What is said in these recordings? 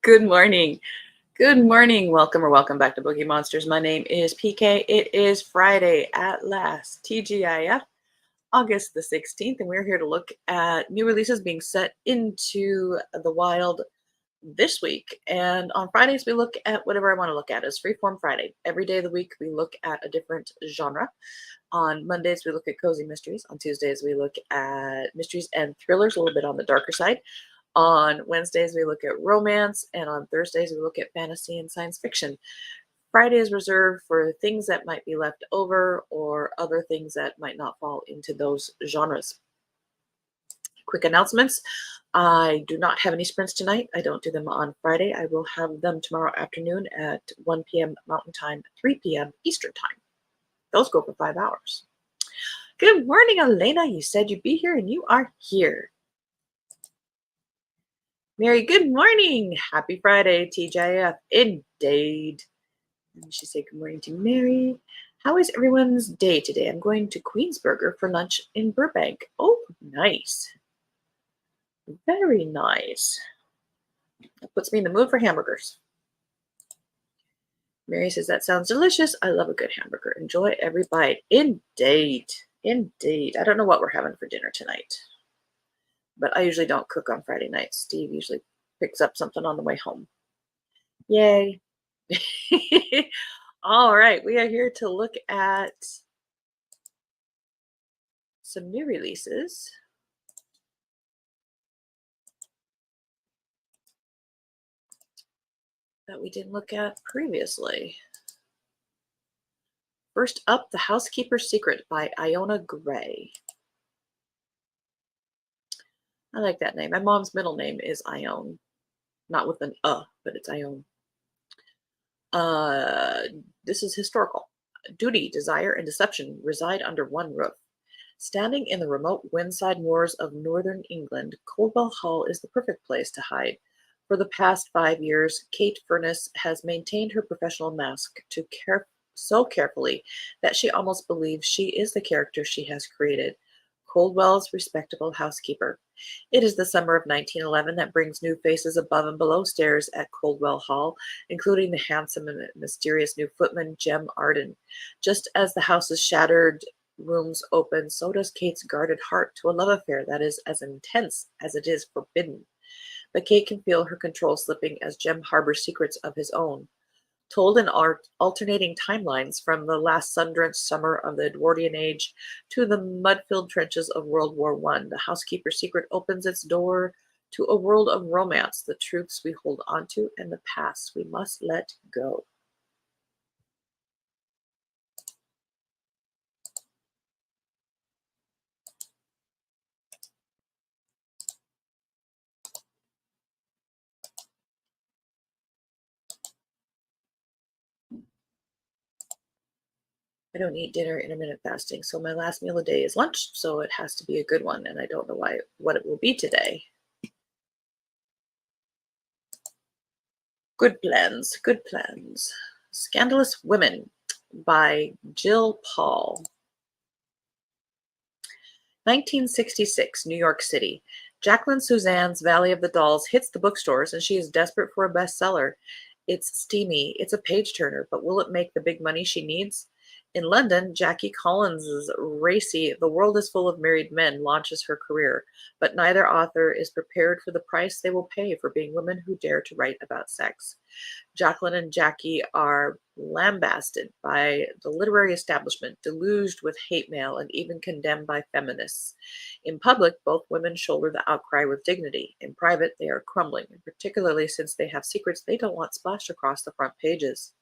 Good morning. Good morning. Welcome or welcome back to Bookeemonsters. My name is PK. It is Friday at last, TGIF, August the 16th, and we're here to look at new releases being set into the wild this week. And on Fridays, we look at whatever I want to look at. It's Freeform Friday. Every day of the week, we look at a different genre. On Mondays, we look at cozy mysteries. On Tuesdays, we look at mysteries and thrillers, a little bit on the darker side. On Wednesdays, we look at romance, and on Thursdays, we look at fantasy and science fiction. Friday is reserved for things that might be left over or other things that might not fall into those genres. Quick announcements. I do not have any sprints tonight. I don't do them on Friday. I will have them tomorrow afternoon at 1 p.m. Mountain Time, 3 p.m. Eastern Time. Those go for 5 hours. Good morning, Elena. You said you'd be here, and you are here. Mary, good morning. Happy Friday, TGIF. Indeed. And she said good morning to Mary. How is everyone's day today? I'm going to Queensburger for lunch in Burbank. Oh, nice. Very nice. That puts me in the mood for hamburgers. Mary says, that sounds delicious. I love a good hamburger. Enjoy every bite. Indeed. Indeed. I don't know what we're having for dinner tonight, but I usually don't cook on Friday nights. Steve usually picks up something on the way home. Yay. All right, we are here to look at some new releases. That we didn't look at previously. First up, The Housekeeper's Secret by Iona Gray. I like that name. My mom's middle name is Ione. Not with an but it's Ione. This is historical. Duty, desire, and deception reside under one roof. Standing in the remote windside moors of northern England, Coldwell Hall is the perfect place to hide. For the past 5 years, Kate Furness has maintained her professional mask so carefully that she almost believes she is the character she has created, Coldwell's respectable housekeeper. It is the summer of 1911 that brings new faces above and below stairs at Coldwell Hall, including the handsome and mysterious new footman, Jem Arden. Just as the house's shattered rooms open, so does Kate's guarded heart to a love affair that is as intense as it is forbidden. But Kate can feel her control slipping as Jem harbors secrets of his own. Told in alternating timelines from the last sun-drenched summer of the Edwardian Age to the mud-filled trenches of World War I, The Housekeeper's Secret opens its door to a world of romance, the truths we hold onto, and the past we must let go. I don't eat dinner intermittent fasting, so my last meal of the day is lunch, so it has to be a good one, and I don't know what it will be today. Good plans, good plans. Scandalous Women by Jill Paul. 1966, New York City. Jacqueline Suzanne's Valley of the Dolls hits the bookstores, and she is desperate for a bestseller. It's steamy, it's a page-turner, but will it make the big money she needs? In London, Jackie Collins's racy The World is Full of Married Men launches her career, but neither author is prepared for the price they will pay for being women who dare to write about sex. Jacqueline and Jackie are lambasted by the literary establishment, deluged with hate mail, and even condemned by feminists. In public, both women shoulder the outcry with dignity. In private, they are crumbling, particularly since they have secrets they don't want splashed across the front pages.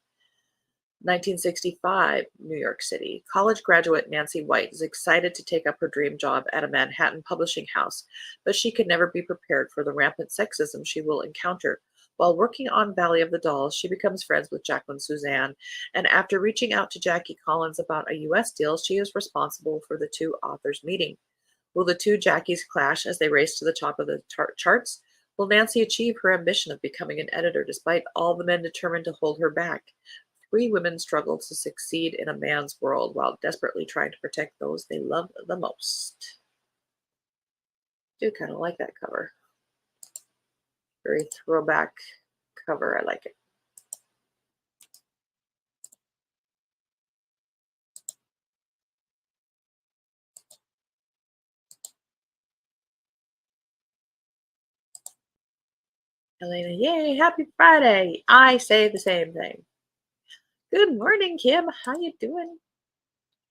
1965, New York City. College graduate Nancy White is excited to take up her dream job at a Manhattan publishing house, but she could never be prepared for the rampant sexism she will encounter. While working on Valley of the Dolls, she becomes friends with Jacqueline Suzanne, and after reaching out to Jackie Collins about a U.S. deal, she is responsible for the two authors meeting. Will the two Jackies clash as they race to the top of the charts? Will Nancy achieve her ambition of becoming an editor despite all the men determined to hold her back? Three women struggle to succeed in a man's world while desperately trying to protect those they love the most. I do kind of like that cover. Very throwback cover. I like it. Elena, yay, happy Friday. I say the same thing. Good morning, Kim. How you doing?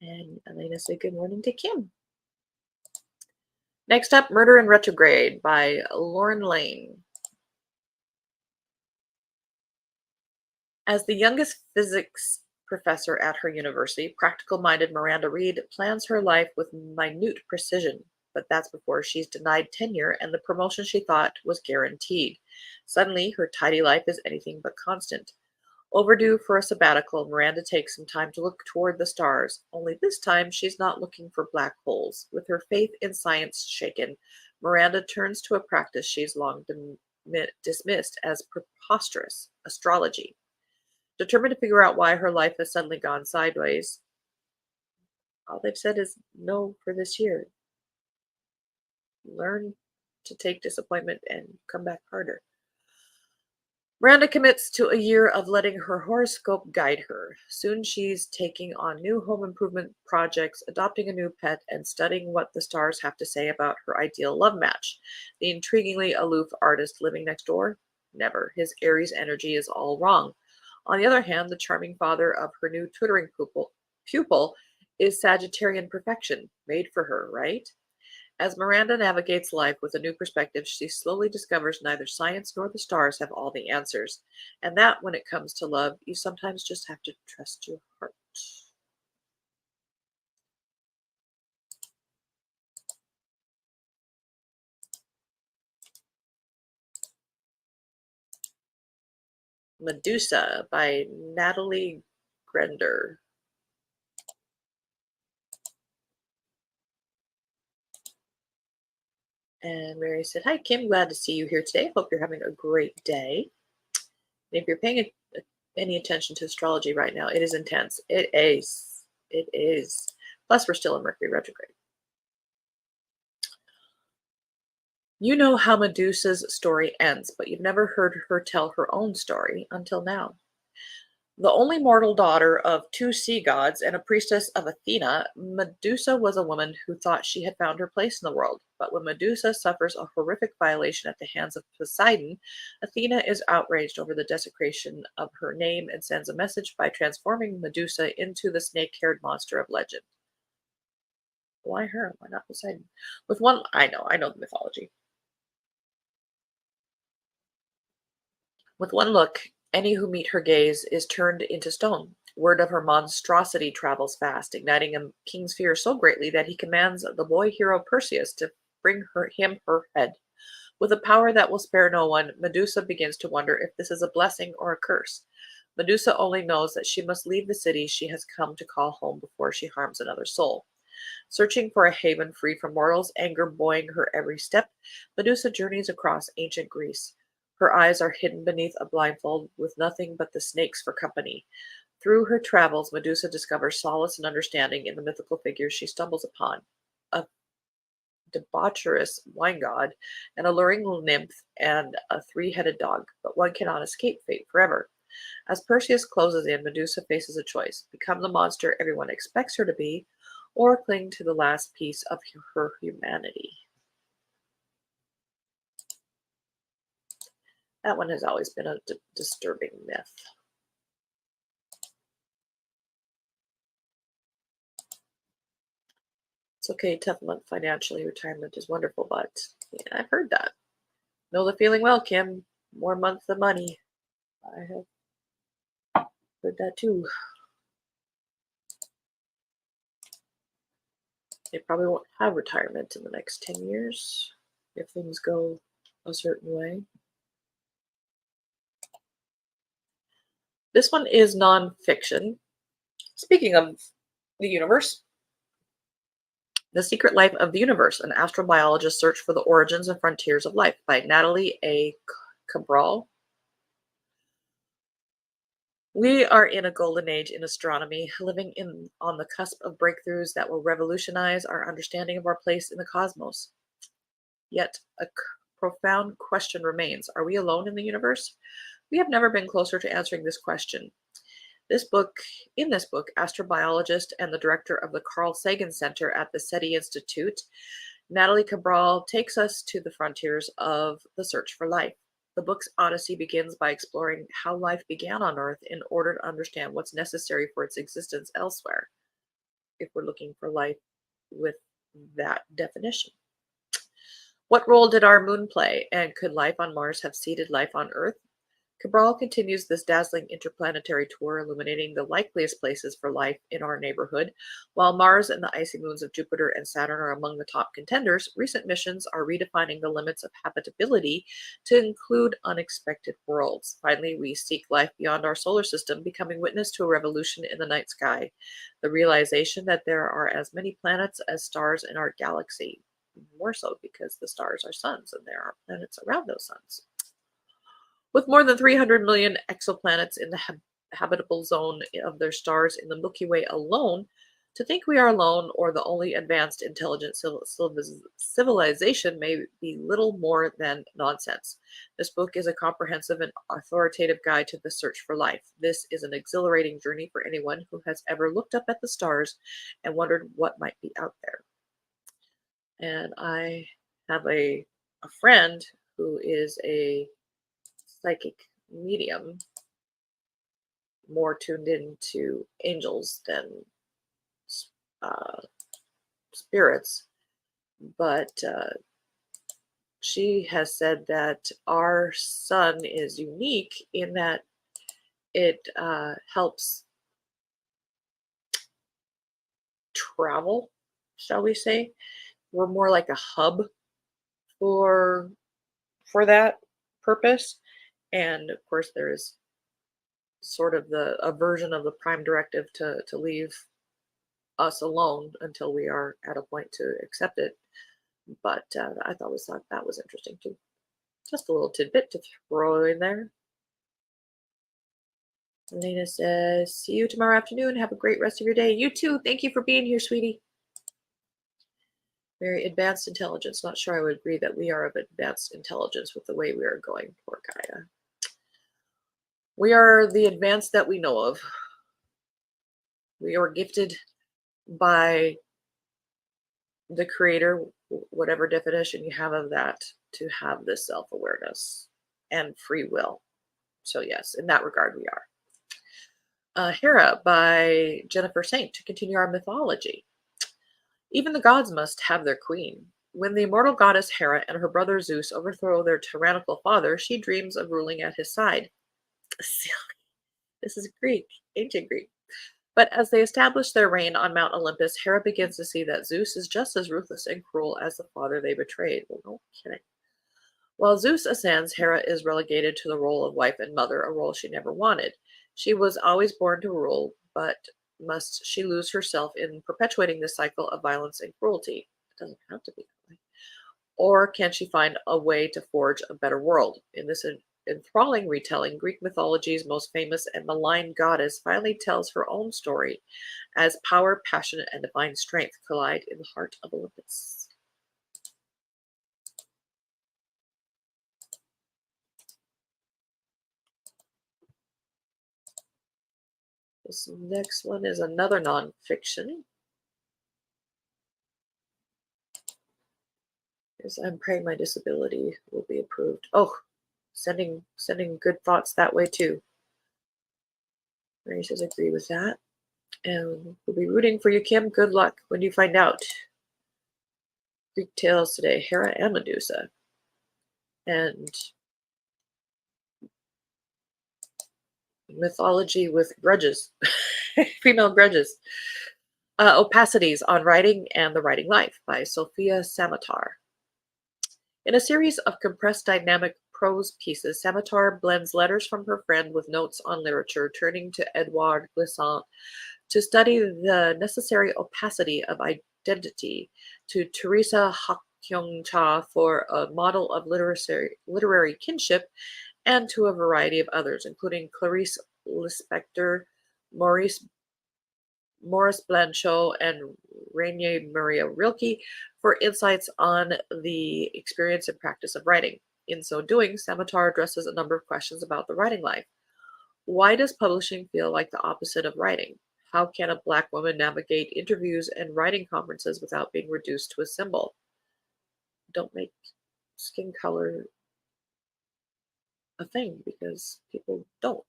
And Elena said good morning to Kim. Next up, Murder in Retrograde by Lauren Lane. As the youngest physics professor at her university, practical-minded Miranda Reed plans her life with minute precision. But that's before she's denied tenure and the promotion she thought was guaranteed. Suddenly, her tidy life is anything but constant. Overdue for a sabbatical, Miranda takes some time to look toward the stars. Only this time, she's not looking for black holes. With her faith in science shaken, Miranda turns to a practice she's long dismissed as preposterous, astrology. Determined to figure out why her life has suddenly gone sideways, all they've said is no for this year. Learn to take disappointment and come back harder. Miranda commits to a year of letting her horoscope guide her. Soon she's taking on new home improvement projects, adopting a new pet, and studying what the stars have to say about her ideal love match. The intriguingly aloof artist living next door? Never. His Aries energy is all wrong. On the other hand, the charming father of her new tutoring pupil is Sagittarian perfection, made for her, right? As Miranda navigates life with a new perspective, she slowly discovers neither science nor the stars have all the answers, and that when it comes to love, you sometimes just have to trust your heart. Medusa by Natalie Grender. And Mary said, hi, Kim. Glad to see you here today. Hope you're having a great day. And if you're paying any attention to astrology right now, it is intense. It is. It is. Plus, we're still in Mercury retrograde. You know how Medusa's story ends, but you've never heard her tell her own story until now. The only mortal daughter of two sea gods and a priestess of Athena, Medusa was a woman who thought she had found her place in the world. But when Medusa suffers a horrific violation at the hands of Poseidon, Athena is outraged over the desecration of her name and sends a message by transforming Medusa into the snake-haired monster of legend. Why her? Why not Poseidon? With one, I know the mythology. With one look, any who meet her gaze is turned into stone. Word of her monstrosity travels fast, igniting a king's fear so greatly that he commands the boy hero Perseus to bring him her head. With a power that will spare no one, Medusa begins to wonder if this is a blessing or a curse. Medusa only knows that she must leave the city she has come to call home before she harms another soul. Searching for a haven free from mortals, anger buoying her every step, Medusa journeys across ancient Greece. Her eyes are hidden beneath a blindfold, with nothing but the snakes for company. Through her travels, Medusa discovers solace and understanding in the mythical figures she stumbles upon. A debaucherous wine god, an alluring nymph, and a three-headed dog, but one cannot escape fate forever. As Perseus closes in, Medusa faces a choice: become the monster everyone expects her to be, or cling to the last piece of her humanity. That one has always been a disturbing myth. It's okay, tough month financially. Retirement is wonderful, but yeah, I've heard that. Know the feeling well, Kim. More month than money. I have heard that too. They probably won't have retirement in the next 10 years if things go a certain way. This one is nonfiction. Speaking of the universe, The Secret Life of the Universe, an astrobiologist's search for the origins and frontiers of life by Natalie A. Cabral. We are in a golden age in astronomy, living on the cusp of breakthroughs that will revolutionize our understanding of our place in the cosmos. Yet a profound question remains: are we alone in the universe? We have never been closer to answering this question. In this book, astrobiologist and the director of the Carl Sagan Center at the SETI Institute, Natalie Cabral takes us to the frontiers of the search for life. The book's odyssey begins by exploring how life began on Earth in order to understand what's necessary for its existence elsewhere, if we're looking for life with that definition. What role did our moon play, and could life on Mars have seeded life on Earth? Cabral continues this dazzling interplanetary tour, illuminating the likeliest places for life in our neighborhood. While Mars and the icy moons of Jupiter and Saturn are among the top contenders, recent missions are redefining the limits of habitability to include unexpected worlds. Finally, we seek life beyond our solar system, becoming witness to a revolution in the night sky, the realization that there are as many planets as stars in our galaxy. More so because the stars are suns and there are planets around those suns. With more than 300 million exoplanets in the habitable zone of their stars in the Milky Way alone, to think we are alone or the only advanced intelligent civilization may be little more than nonsense. This book is a comprehensive and authoritative guide to the search for life. This is an exhilarating journey for anyone who has ever looked up at the stars and wondered what might be out there. And I have a friend who is a psychic medium, more tuned into angels than spirits, but she has said that our sun is unique in that it helps travel, shall we say. We're more like a hub for that purpose. And of course, there is sort of a version of the prime directive to leave us alone until we are at a point to accept it. But I thought that was interesting too. Just a little tidbit to throw in there. Elena says, see you tomorrow afternoon. Have a great rest of your day. You too. Thank you for being here, sweetie. Very advanced intelligence. Not sure I would agree that we are of advanced intelligence with the way we are going. Poor Gaia. We are the advanced that we know of. We are gifted by the Creator, whatever definition you have of that, to have this self-awareness and free will. So yes, in that regard, we are. Hera by Jennifer Saint, to continue our mythology. Even the gods must have their queen. When the immortal goddess Hera and her brother Zeus overthrow their tyrannical father, she dreams of ruling at his side. Silly. This is Greek, ancient Greek. But as they establish their reign on Mount Olympus, Hera begins to see that Zeus is just as ruthless and cruel as the father they betrayed. Well, no kidding. While Zeus ascends, Hera is relegated to the role of wife and mother, a role she never wanted. She was always born to rule, but must she lose herself in perpetuating this cycle of violence and cruelty? It doesn't have to be that way. Or can she find a way to forge a better world? In this enthralling retelling, Greek mythology's most famous and maligned goddess finally tells her own story as power, passion, and divine strength collide in the heart of Olympus. This next one is another nonfiction. I'm praying my disability will be approved. Oh, sending good thoughts that way too. Mary says agree with that. And we'll be rooting for you, Kim. Good luck when you find out. Greek tales today, Hera and Medusa. And mythology with grudges, female grudges. Opacities on Writing and the Writing Life by Sophia Samatar. In a series of compressed dynamic prose pieces, Samatar blends letters from her friend with notes on literature, turning to Edouard Glissant to study the necessary opacity of identity, to Teresa Hak-kyung-cha for a model of literary kinship, and to a variety of others, including Clarice Lispector, Maurice Blanchot, and Rainier Maria Rilke for insights on the experience and practice of writing. In so doing, Samatar addresses a number of questions about the writing life. Why does publishing feel like the opposite of writing? How can a Black woman navigate interviews and writing conferences without being reduced to a symbol? Don't make skin color a thing because people don't.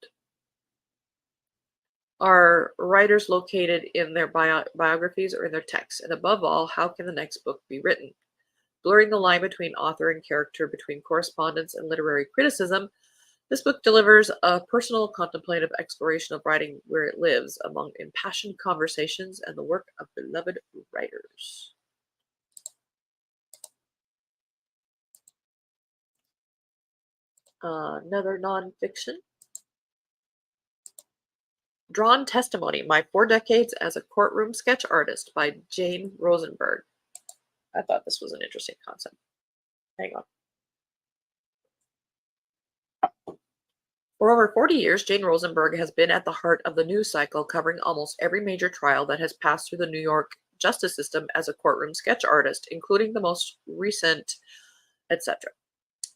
Are writers located in their biographies or in their texts? And above all, how can the next book be written? Blurring the line between author and character, between correspondence and literary criticism, this book delivers a personal contemplative exploration of writing where it lives, among impassioned conversations and the work of beloved writers. Another nonfiction. Drawn Testimony, My 4 Decades as a Courtroom Sketch Artist by Jane Rosenberg. I thought this was an interesting concept. Hang on. For over 40 years, Jane Rosenberg has been at the heart of the news cycle, covering almost every major trial that has passed through the New York justice system as a courtroom sketch artist, including the most recent, etc.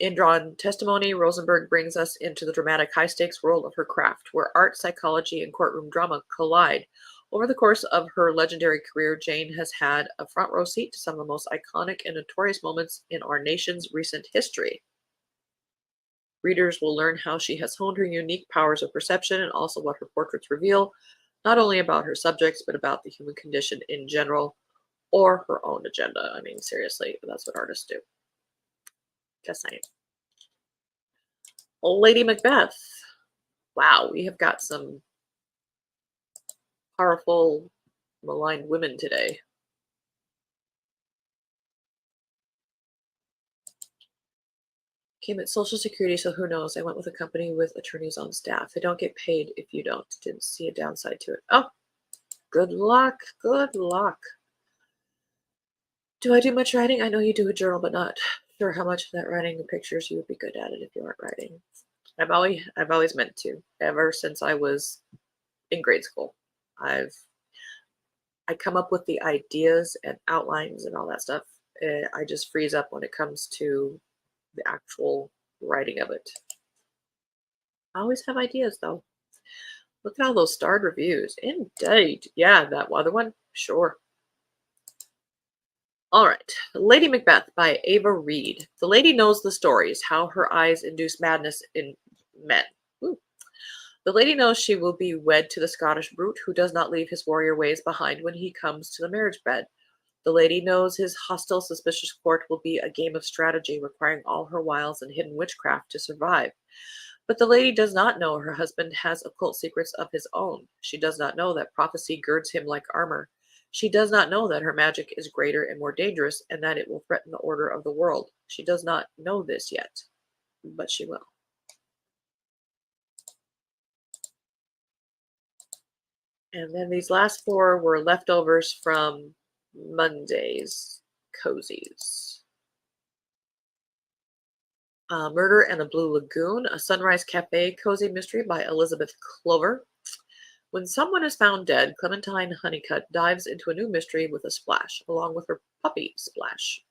In Drawn Testimony, Rosenberg brings us into the dramatic high-stakes world of her craft, where art, psychology, and courtroom drama collide. Over the course of her legendary career, Jane has had a front-row seat to some of the most iconic and notorious moments in our nation's recent history. Readers will learn how she has honed her unique powers of perception and also what her portraits reveal, not only about her subjects, but about the human condition in general, or her own agenda. I mean, seriously, that's what artists do. Just saying. Lady Macbeth. Wow, we have got some powerful, maligned women today. Came at Social Security, so who knows? I went with a company with attorneys on staff. They don't get paid if you don't. Didn't see a downside to it. Oh, good luck. Good luck. Do I do much writing? I know you do a journal, but not sure how much of that writing and pictures you would be good at it if you weren't writing. I've always meant to. Ever since I was in grade school, I come up with the ideas and outlines and all that stuff. I just freeze up when it comes to the actual writing of it. I always have ideas though. Look at all those starred reviews. Indeed. Yeah, that other one? Sure. All right. Lady Macbeth by Ava Reed. The lady knows the stories, how her eyes induce madness in men. Ooh. The lady knows she will be wed to the Scottish brute who does not leave his warrior ways behind when he comes to the marriage bed. The lady knows his hostile, suspicious court will be a game of strategy requiring all her wiles and hidden witchcraft to survive. But the lady does not know her husband has occult secrets of his own. She does not know that prophecy girds him like armor. She does not know that her magic is greater and more dangerous and that it will threaten the order of the world. She does not know this yet, but she will. And then these last 4 were leftovers from Monday's cozies. Murder and the Blue Lagoon, a Sunrise Cafe cozy mystery by Elizabeth Clover. When someone is found dead, Clementine Honeycutt dives into a new mystery with a splash, along with her puppy Splash.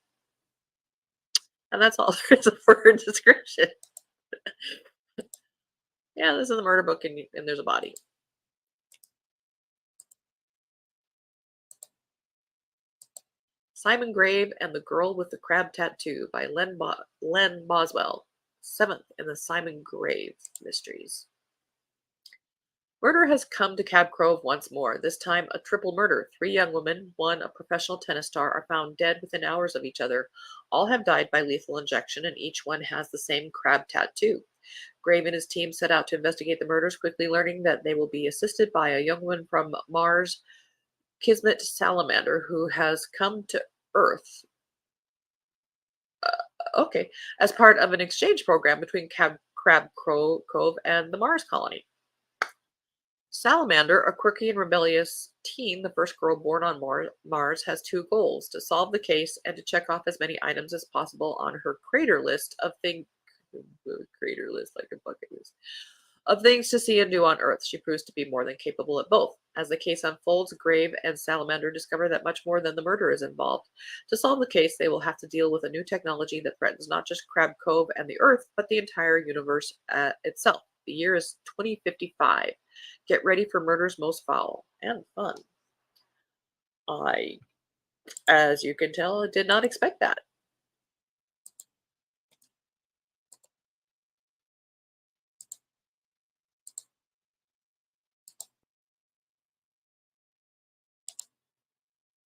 And that's all there is for her description. Yeah, this is a murder book and there's a body. Simon Grave and the Girl with the Crab Tattoo by Len Boswell, 7th in the Simon Grave mysteries. Murder has come to Cab Cove once more, this time a triple murder. 3 young women, one a professional tennis star, are found dead within hours of each other. All have died by lethal injection, and each one has the same crab tattoo. Grave and his team set out to investigate the murders, quickly learning that they will be assisted by a young woman from Mars, Kismet Salamander, who has come to Earth as part of an exchange program between Crab Cove and the Mars colony. Salamander, a quirky and rebellious teen, the first girl born on Mars, has 2 goals: to solve the case and to check off as many items as possible on her crater list of things. Crater list, like a bucket list. Of things to see and do on Earth, she proves to be more than capable at both. As the case unfolds, Grave and Salamander discover that much more than the murder is involved. To solve the case, they will have to deal with a new technology that threatens not just Crab Cove and the Earth, but the entire universe itself. The year is 2055. Get ready for murders most foul and fun. I, as you can tell, did not expect that.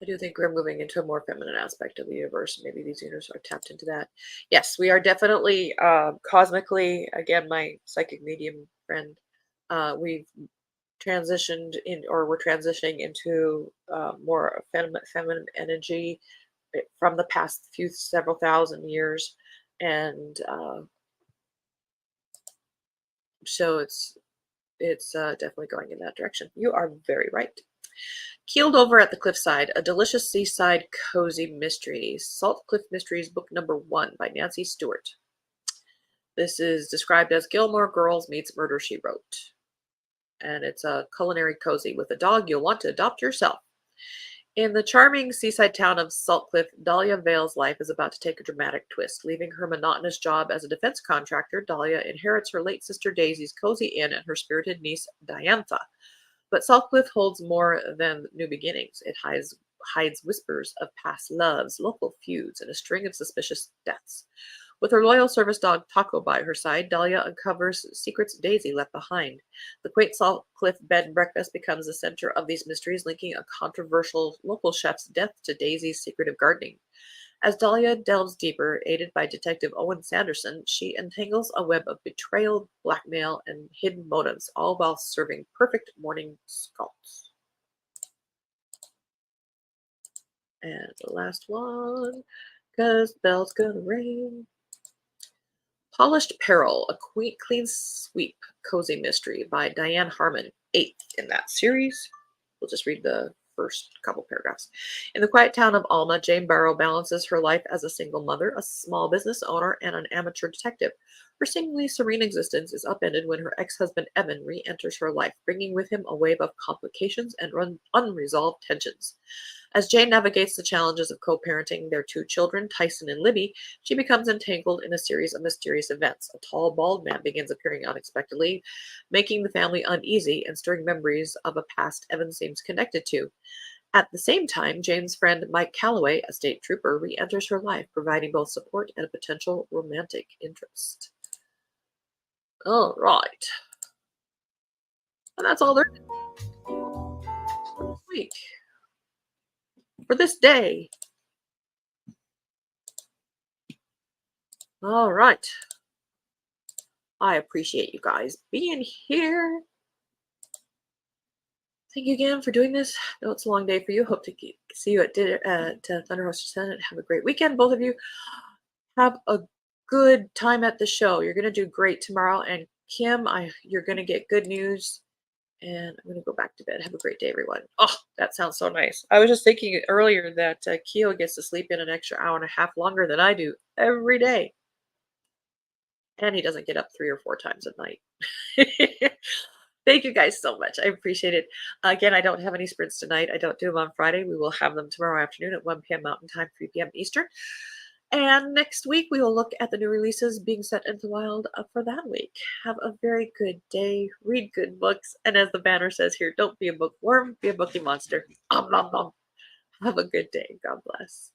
I do think we're moving into a more feminine aspect of the universe. Maybe these universes are tapped into that. Yes, we are definitely cosmically, again, my psychic medium friend, we've transitioned in, or we're transitioning into more feminine energy from the past few several thousand years. And so it's definitely going in that direction. You are very right. Keeled Over at the Cliffside, a delicious seaside cozy mystery. Salt Cliff Mysteries, book number 1 by Nancy Stewart. This is described as Gilmore Girls meets Murder, She Wrote. And it's a culinary cozy with a dog you'll want to adopt yourself. In the charming seaside town of Salt Cliff, Dahlia Vale's life is about to take a dramatic twist. Leaving her monotonous job as a defense contractor, Dahlia inherits her late sister Daisy's cozy inn and her spirited niece Diantha. But Saltcliffe holds more than new beginnings. It hides whispers of past loves, local feuds, and a string of suspicious deaths. With her loyal service dog Taco by her side, Dahlia uncovers secrets Daisy left behind. The quaint Saltcliffe bed and breakfast becomes the center of these mysteries, linking a controversial local chef's death to Daisy's secretive gardening. As Dahlia delves deeper, aided by Detective Owen Sanderson, she entangles a web of betrayal, blackmail, and hidden motives, all while serving perfect morning scalds. And the last one, because the bell's gonna ring. Polished Peril, a clean sweep cozy mystery by Diane Harmon, 8th in that series. We'll just read the first couple paragraphs. In the quiet town of Alma, Jane Barrow balances her life as a single mother, a small business owner, and an amateur detective. Her seemingly serene existence is upended when her ex-husband Evan re-enters her life, bringing with him a wave of complications and unresolved tensions. As Jane navigates the challenges of co-parenting their 2 children, Tyson and Libby, she becomes entangled in a series of mysterious events. A tall, bald man begins appearing unexpectedly, making the family uneasy and stirring memories of a past Evan seems connected to. At the same time, Jane's friend Mike Calloway, a state trooper, re-enters her life, providing both support and a potential romantic interest. All right. And that's all there is for this week. For this day. All right. I appreciate you guys being here. Thank you again for doing this. I know it's a long day for you. Hope to see you at dinner at Thunderhost Senate. Have a great weekend, both of you. Have a good time at the show. You're going to do great tomorrow. And Kim, you're going to get good news. And I'm going to go back to bed. Have a great day, everyone. Oh, that sounds so nice. I was just thinking earlier that Keo gets to sleep in an extra hour and a half longer than I do every day. And he doesn't get up 3 or 4 times a night. Thank you guys so much. I appreciate it. Again, I don't have any sprints tonight. I don't do them on Friday. We will have them tomorrow afternoon at 1 p.m. Mountain Time, 3 p.m. Eastern. And next week, we will look at the new releases being set into wild for that week. Have a very good day. Read good books. And as the banner says here, don't be a bookworm, be a bookie monster. Om nom nom. Have a good day. God bless.